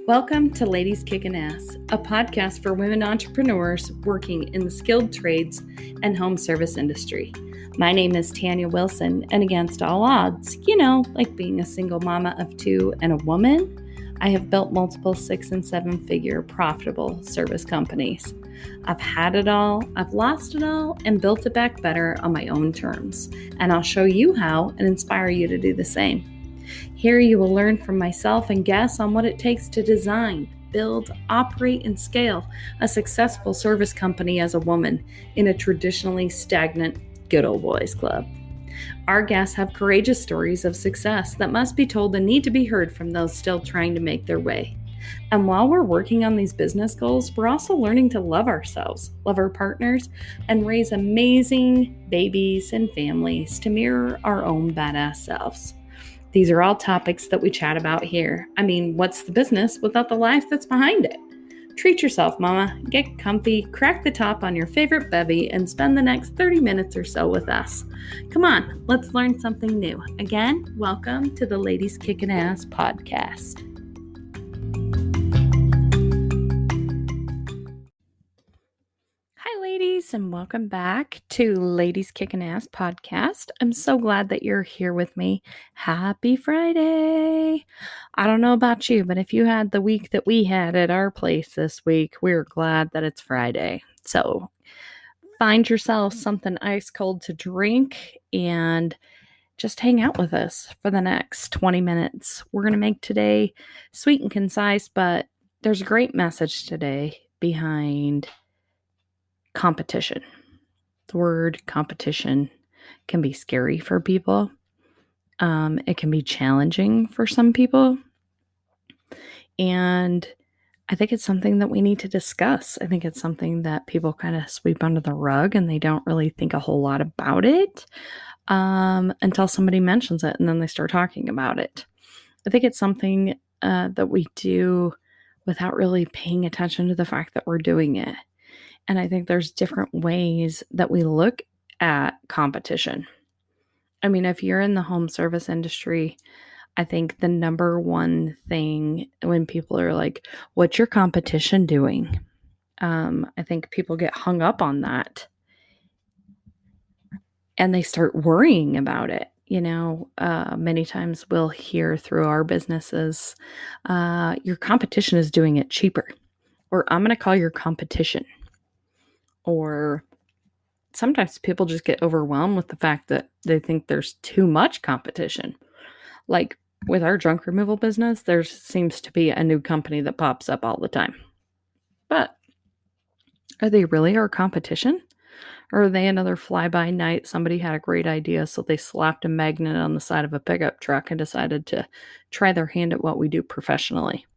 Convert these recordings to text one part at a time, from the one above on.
Welcome to Ladies Kickin Ass, a podcast for women entrepreneurs working in the skilled trades and home service industry. My name is Tanya Wilson, and against all odds, like being a single mama of two and a woman, I have built multiple 6- and 7-figure profitable service companies. I've had it all, I've lost it all, and built it back better on my own terms. And I'll show you how and inspire you to do the same. Here you will learn from myself and guests on what it takes to design, build, operate, and scale a successful service company as a woman in a traditionally stagnant good old boys club. Our guests have courageous stories of success that must be told and need to be heard from those still trying to make their way. And while we're working on these business goals, we're also learning to love ourselves, love our partners, and raise amazing babies and families to mirror our own badass selves. These are all topics that we chat about here. I mean, what's the business without the life that's behind it? Treat yourself, mama. Get comfy, crack the top on your favorite bevy, and spend the next 30 minutes or so with us. Come on, let's learn something new. Again, welcome to the Ladies Kickin Ass podcast. Hi, ladies, and welcome back to Ladies Kickin Ass podcast. I'm so glad that you're here with me. Happy Friday. I don't know about you, but if you had the week that we had at our place this week, we're glad that it's Friday. So find yourself something ice cold to drink and just hang out with us for the next 20 minutes. We're going to make today sweet and concise, but there's a great message today behind competition. The word competition can be scary for people. It can be challenging for some people. And I think it's something that we need to discuss. I think it's something that people kind of sweep under the rug and they don't really think a whole lot about it until somebody mentions it and then they start talking about it. I think it's something that we do without really paying attention to the fact that we're doing it. And I think there's different ways that we look at competition. I mean, if you're in the home service industry, I think the number one thing when people are like, what's your competition doing? I think people get hung up on that and they start worrying about it. Many times we'll hear through our businesses, your competition is doing it cheaper, or I'm going to call your competition. Or sometimes people just get overwhelmed with the fact that they think there's too much competition. Like with our junk removal business, there seems to be a new company that pops up all the time. But are they really our competition? Or are they another fly-by-night? Somebody had a great idea, so they slapped a magnet on the side of a pickup truck and decided to try their hand at what we do professionally.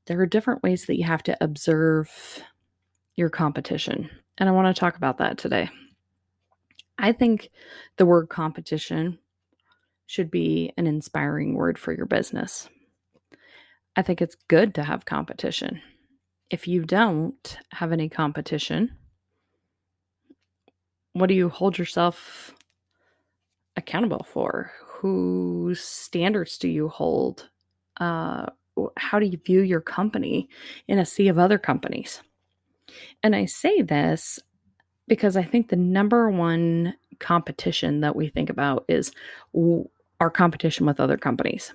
There are different ways that you have to observe your competition. And I want to talk about that today. I think the word competition should be an inspiring word for your business. I think it's good to have competition. If you don't have any competition, what do you hold yourself accountable for? Whose standards do you hold? How do you view your company in a sea of other companies? And I say this because I think the number one competition that we think about is our competition with other companies.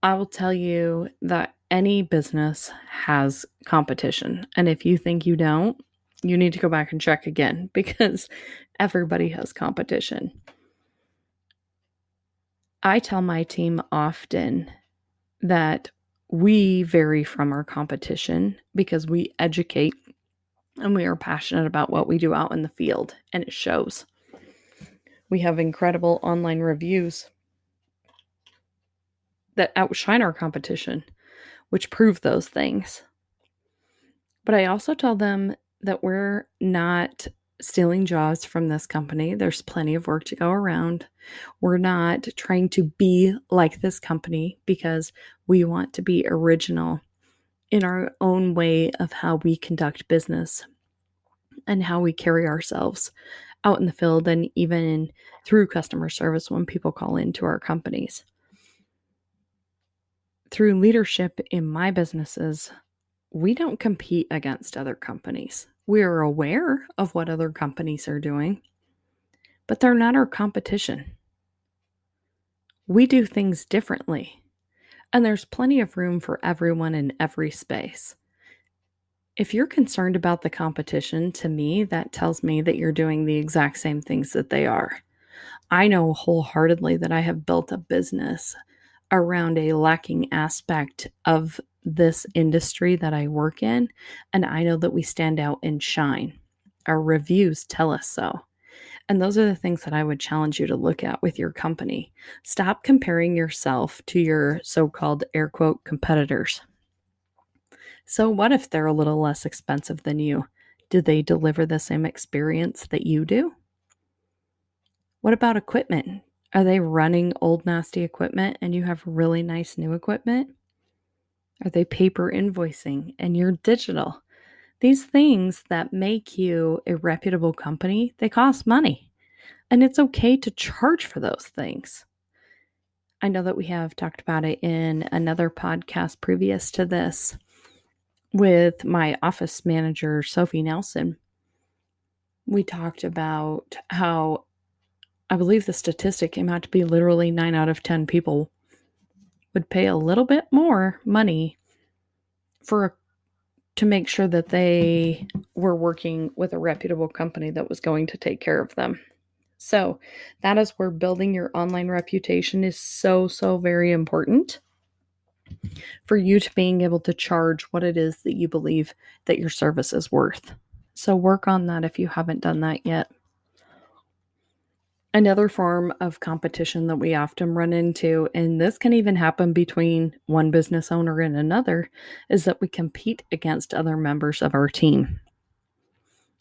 I will tell you that any business has competition. And if you think you don't, you need to go back and check again because everybody has competition. I tell my team often that we vary from our competition because we educate and we are passionate about what we do out in the field, and it shows. We have incredible online reviews that outshine our competition, which prove those things. But I also tell them that we're not stealing jobs from this company. There's plenty of work to go around. We're not trying to be like this company because we want to be original in our own way of how we conduct business and how we carry ourselves out in the field and even through customer service when people call into our companies. through leadership in my businesses, we don't compete against other companies. We are aware of what other companies are doing, but they're not our competition. We do things differently, and there's plenty of room for everyone in every space. If you're concerned about the competition, to me, that tells me that you're doing the exact same things that they are. I know wholeheartedly that I have built a business around a lacking aspect of this industry that I work in, and I know that we stand out and shine. Our reviews tell us so. And those are the things that I would challenge you to look at with your company. Stop comparing yourself to your so-called air quote competitors. So what if they're a little less expensive than you? Do they deliver the same experience that you do? What about equipment? Are they running old nasty equipment and you have really nice new equipment? Are they paper invoicing and you're digital? These things that make you a reputable company, they cost money. And it's okay to charge for those things. I know that we have talked about it in another podcast previous to this with my office manager, Sophie Nelson. We talked about how I believe the statistic came out to be literally 9 out of 10 people would pay a little bit more money to make sure that they were working with a reputable company that was going to take care of them. So that is where building your online reputation is so, so very important for you to being able to charge what it is that you believe that your service is worth. So work on that if you haven't done that yet. Another form of competition that we often run into, and this can even happen between one business owner and another, is that we compete against other members of our team.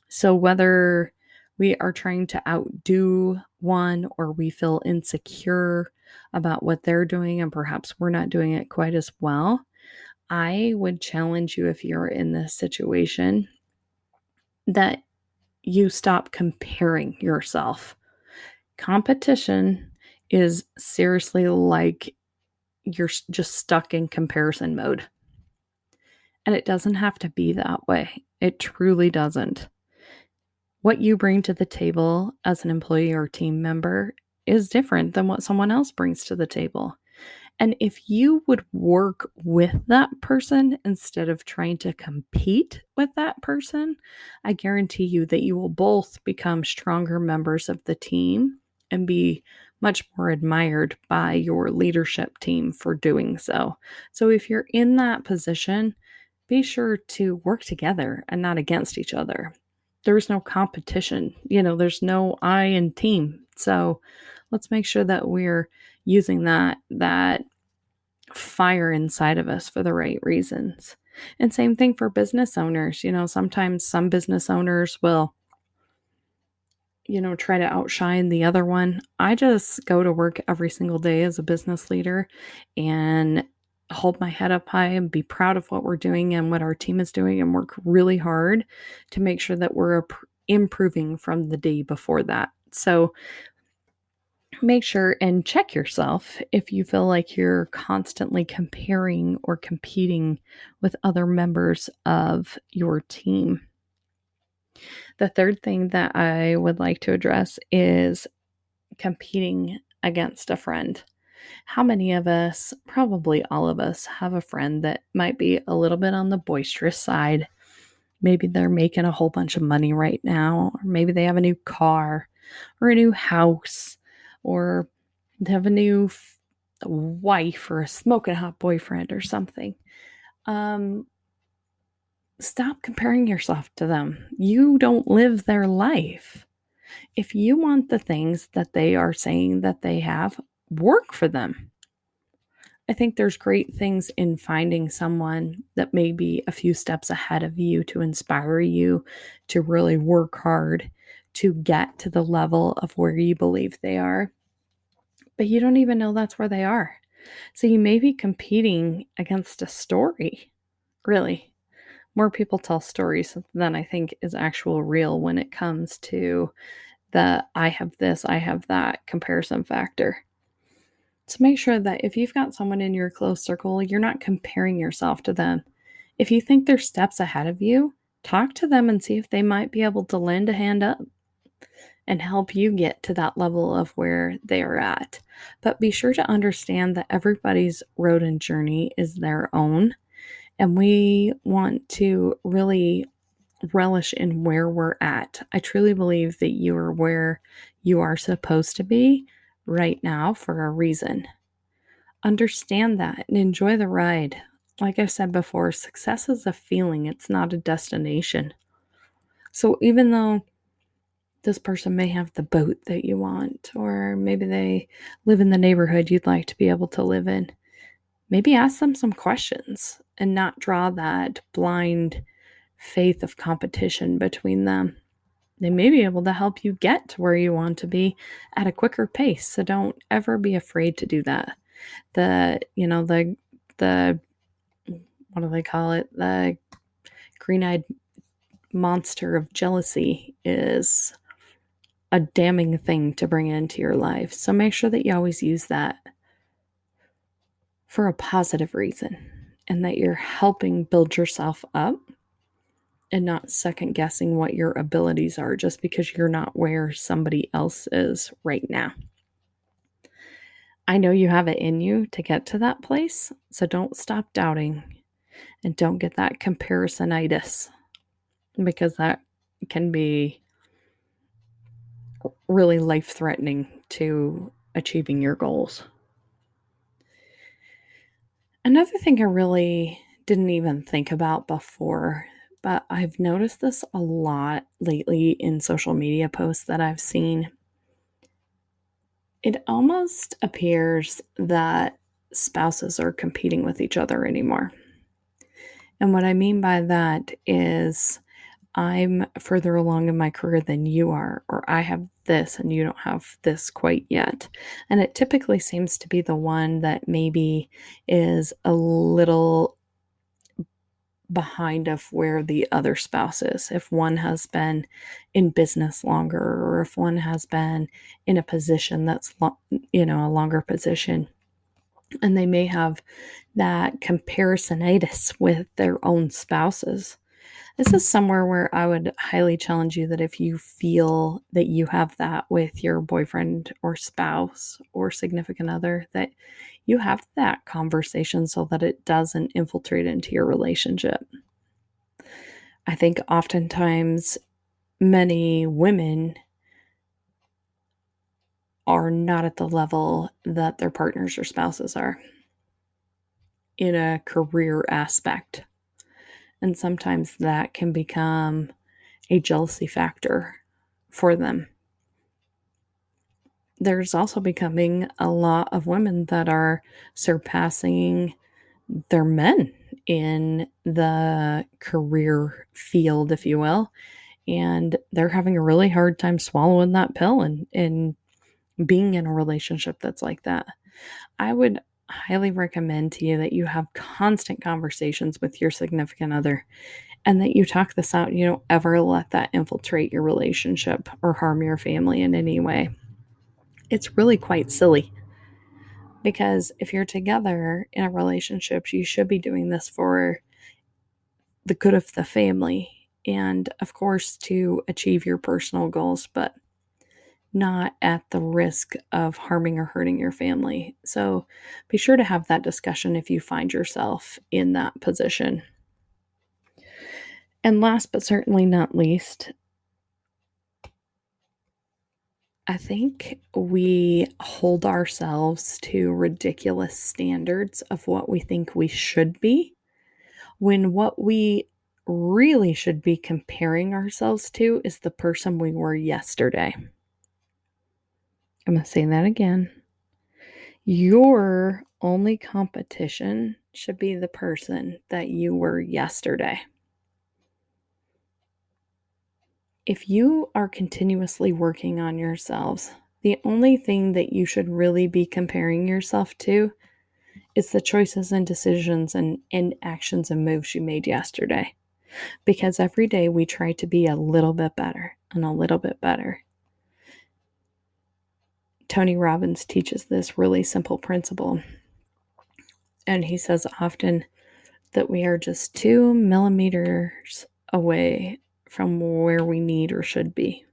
So whether we are trying to outdo one or we feel insecure about what they're doing and perhaps we're not doing it quite as well, I would challenge you, if you're in this situation, that you stop comparing yourself. Competition is seriously like you're just stuck in comparison mode. And it doesn't have to be that way. It truly doesn't. What you bring to the table as an employee or team member is different than what someone else brings to the table. And if you would work with that person instead of trying to compete with that person, I guarantee you that you will both become stronger members of the team and be much more admired by your leadership team for doing so. So if you're in that position, be sure to work together and not against each other. There's no competition, there's no I in team. So let's make sure that we're using that fire inside of us for the right reasons. And same thing for business owners. Sometimes some business owners will try to outshine the other one. I just go to work every single day as a business leader and hold my head up high and be proud of what we're doing and what our team is doing and work really hard to make sure that we're improving from the day before that. So make sure and check yourself if you feel like you're constantly comparing or competing with other members of your team. The third thing that I would like to address is competing against a friend. How many of us, probably all of us, have a friend that might be a little bit on the boisterous side? Maybe they're making a whole bunch of money right now, or maybe they have a new car or a new house, or they have a new wife or a smoking hot boyfriend or something. Stop comparing yourself to them. You don't live their life. If you want the things that they are saying that they have, work for them. I think there's great things in finding someone that may be a few steps ahead of you to inspire you to really work hard to get to the level of where you believe they are. But you don't even know that's where they are. So you may be competing against a story, really. More people tell stories than I think is actual real when it comes to the I have this, I have that comparison factor. So make sure that if you've got someone in your close circle, you're not comparing yourself to them. If you think they're steps ahead of you, talk to them and see if they might be able to lend a hand up and help you get to that level of where they are at. But be sure to understand that everybody's road and journey is their own. And we want to really relish in where we're at. I truly believe that you are where you are supposed to be right now for a reason. Understand that and enjoy the ride. Like I said before, success is a feeling, it's not a destination. So even though this person may have the boat that you want, or maybe they live in the neighborhood you'd like to be able to live in, maybe ask them some questions and not draw that blind faith of competition between them. They may be able to help you get to where you want to be at a quicker pace. So don't ever be afraid to do that. The what do they call it? The green-eyed monster of jealousy is a damning thing to bring into your life. So make sure that you always use that for a positive reason and that you're helping build yourself up and not second guessing what your abilities are just because you're not where somebody else is right now. I know you have it in you to get to that place, so don't stop doubting and don't get that comparisonitis because that can be really life-threatening to achieving your goals. Another thing I really didn't even think about before, but I've noticed this a lot lately in social media posts that I've seen. It almost appears that spouses are competing with each other anymore. And what I mean by that is I'm further along in my career than you are, or I have this and you don't have this quite yet. And it typically seems to be the one that maybe is a little behind of where the other spouse is. If one has been in business longer, or if one has been in a position that's, a longer position, and they may have that comparisonitis with their own spouses. This is somewhere where I would highly challenge you that if you feel that you have that with your boyfriend or spouse or significant other, that you have that conversation so that it doesn't infiltrate into your relationship. I think oftentimes many women are not at the level that their partners or spouses are in a career aspect. And sometimes that can become a jealousy factor for them. There's also becoming a lot of women that are surpassing their men in the career field, if you will, and they're having a really hard time swallowing that pill and being in a relationship that's like that. I would highly recommend to you that you have constant conversations with your significant other and that you talk this out. You don't ever let that infiltrate your relationship or harm your family in any way. It's really quite silly because if you're together in a relationship, you should be doing this for the good of the family and, of course, to achieve your personal goals, but not at the risk of harming or hurting your family. So be sure to have that discussion if you find yourself in that position. And last but certainly not least, I think we hold ourselves to ridiculous standards of what we think we should be, when what we really should be comparing ourselves to is the person we were yesterday. I'm going to say that again. Your only competition should be the person that you were yesterday. If you are continuously working on yourselves, the only thing that you should really be comparing yourself to is the choices and decisions and actions and moves you made yesterday. Because every day we try to be a little bit better and a little bit better. Tony Robbins teaches this really simple principle. And he says often that we are just 2 millimeters away from where we need or should be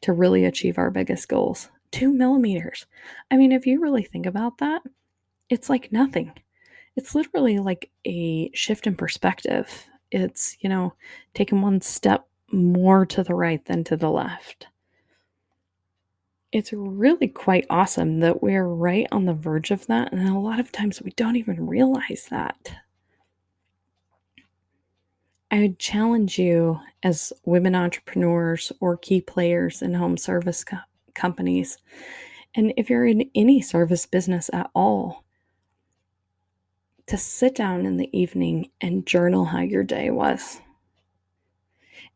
to really achieve our biggest goals. 2 millimeters. I mean, if you really think about that, it's like nothing. It's literally like a shift in perspective. It's, taking one step more to the right than to the left. It's really quite awesome that we're right on the verge of that. And a lot of times we don't even realize that. I would challenge you as women entrepreneurs or key players in home service companies. And if you're in any service business at all, to sit down in the evening and journal how your day was.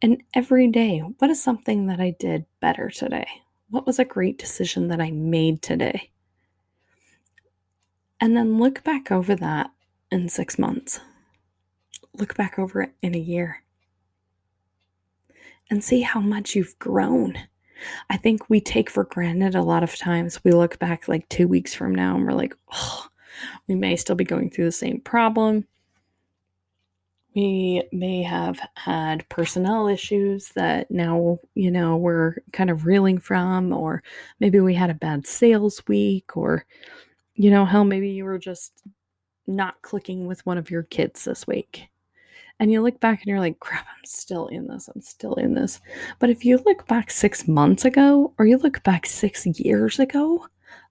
And every day, what is something that I did better today? What was a great decision that I made today? And then look back over that in 6 months. Look back over it in a year. And see how much you've grown. I think we take for granted a lot of times. We look back like 2 weeks from now and we're like, oh, we may still be going through the same problem. We may have had personnel issues that now, we're kind of reeling from, or maybe we had a bad sales week, or, hell, maybe you were just not clicking with one of your kids this week. And you look back and you're like, crap, I'm still in this. But if you look back 6 months ago, or you look back 6 years ago,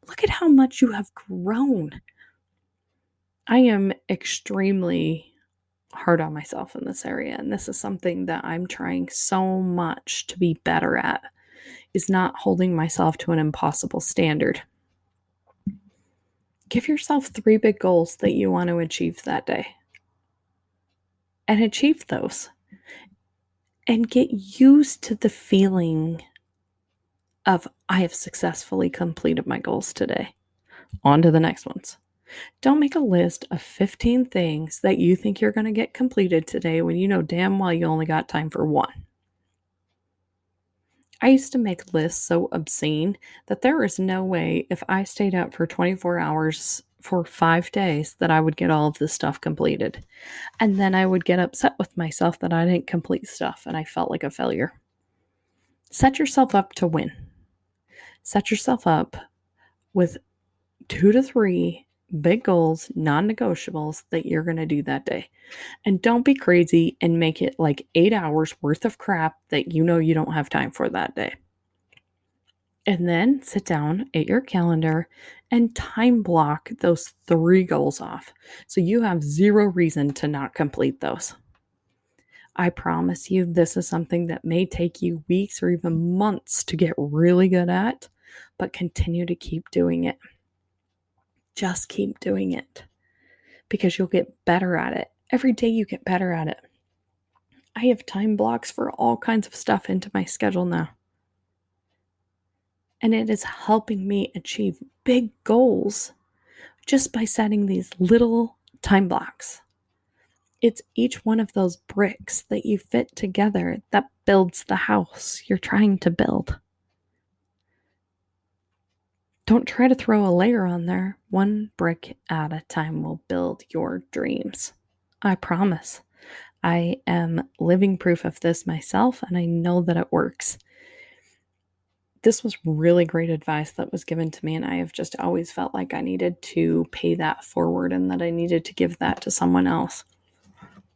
look at how much you have grown. I am extremely hard on myself in this area, and this is something that I'm trying so much to be better at, is not holding myself to an impossible standard. Give yourself 3 big goals that you want to achieve that day, and achieve those, and get used to the feeling of, I have successfully completed my goals today. On to the next ones. Don't make a list of 15 things that you think you're going to get completed today when you know damn well you only got time for one. I used to make lists so obscene that there is no way if I stayed up for 24 hours for 5 days that I would get all of this stuff completed. And then I would get upset with myself that I didn't complete stuff and I felt like a failure. Set yourself up to win. Set yourself up with 2 to 3 big goals, non-negotiables that you're going to do that day. And don't be crazy and make it like 8 hours worth of crap that you don't have time for that day. And then sit down at your calendar and time block those 3 goals off, so you have 0 reason to not complete those. I promise you, this is something that may take you weeks or even months to get really good at, but continue to keep doing it. Just keep doing it, because you'll get better at it. Every day you get better at it. I have time blocks for all kinds of stuff into my schedule now. And it is helping me achieve big goals just by setting these little time blocks. It's each one of those bricks that you fit together that builds the house you're trying to build. Don't try to throw a layer on there. One brick at a time will build your dreams. I promise. I am living proof of this myself, and I know that it works. This was really great advice that was given to me, and I have just always felt like I needed to pay that forward and that I needed to give that to someone else.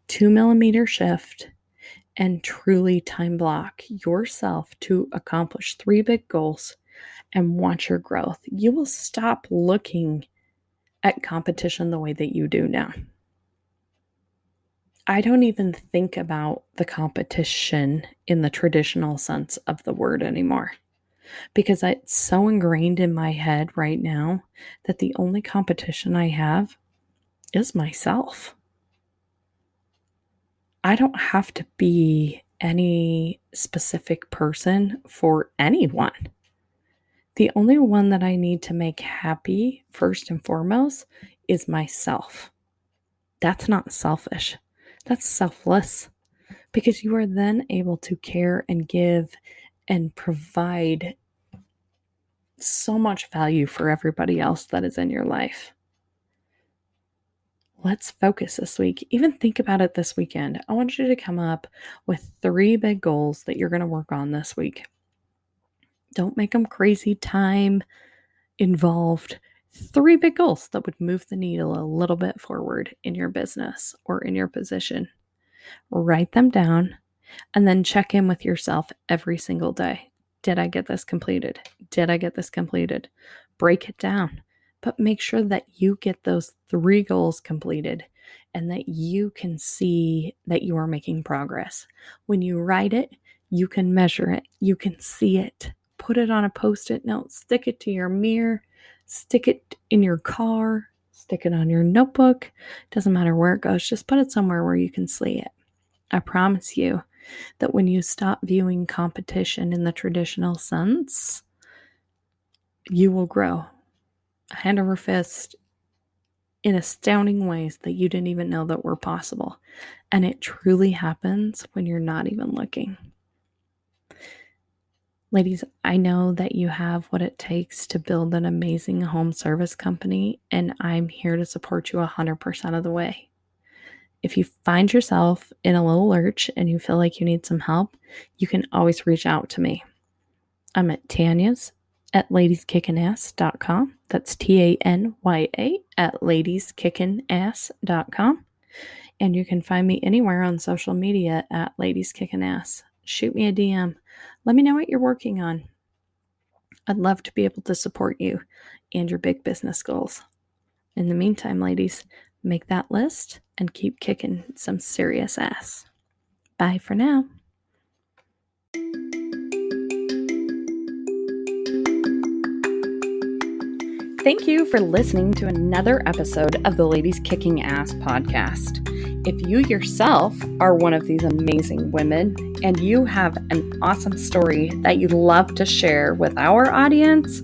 2 millimeter shift and truly time block yourself to accomplish 3 big goals and watch your growth. You will stop looking at competition the way that you do now. I don't even think about the competition in the traditional sense of the word anymore, because it's so ingrained in my head right now that the only competition I have is myself. I don't have to be any specific person for anyone. The only one that I need to make happy, first and foremost, is myself. That's not selfish. That's selfless, because you are then able to care and give and provide so much value for everybody else that is in your life. Let's focus this week. Even think about it this weekend. I want you to come up with 3 big goals that you're going to work on this week. Don't make them crazy time involved. 3 big goals that would move the needle a little bit forward in your business or in your position. Write them down and then check in with yourself every single day. Did I get this completed? Did I get this completed? Break it down, but make sure that you get those 3 goals completed and that you can see that you are making progress. When you write it, you can measure it. You can see it. Put it on a Post-it note. Stick it to your mirror. Stick it in your car. Stick it on your notebook. Doesn't matter where it goes. Just put it somewhere where you can see it. I promise you that when you stop viewing competition in the traditional sense, you will grow hand over fist in astounding ways that you didn't even know that were possible. And it truly happens when you're not even looking. Ladies, I know that you have what it takes to build an amazing home service company, and I'm here to support you 100% of the way. If you find yourself in a little lurch and you feel like you need some help, you can always reach out to me. I'm at Tanya's at ladieskickinass.com. That's TANYA at ladieskickinass.com. And you can find me anywhere on social media at Ladies Kickin Ass. Shoot me a DM. Let me know what you're working on. I'd love to be able to support you and your big business goals. In the meantime, ladies, make that list and keep kicking some serious ass. Bye for now. Thank you for listening to another episode of the Ladies Kicking Ass podcast. If you yourself are one of these amazing women and you have an awesome story that you'd love to share with our audience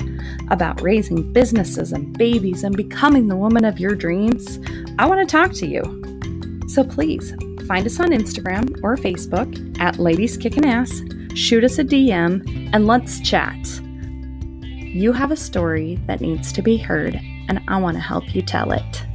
about raising businesses and babies and becoming the woman of your dreams, I want to talk to you. So please find us on Instagram or Facebook at Ladies Kickin Ass, shoot us a DM, and let's chat. You have a story that needs to be heard, and I want to help you tell it.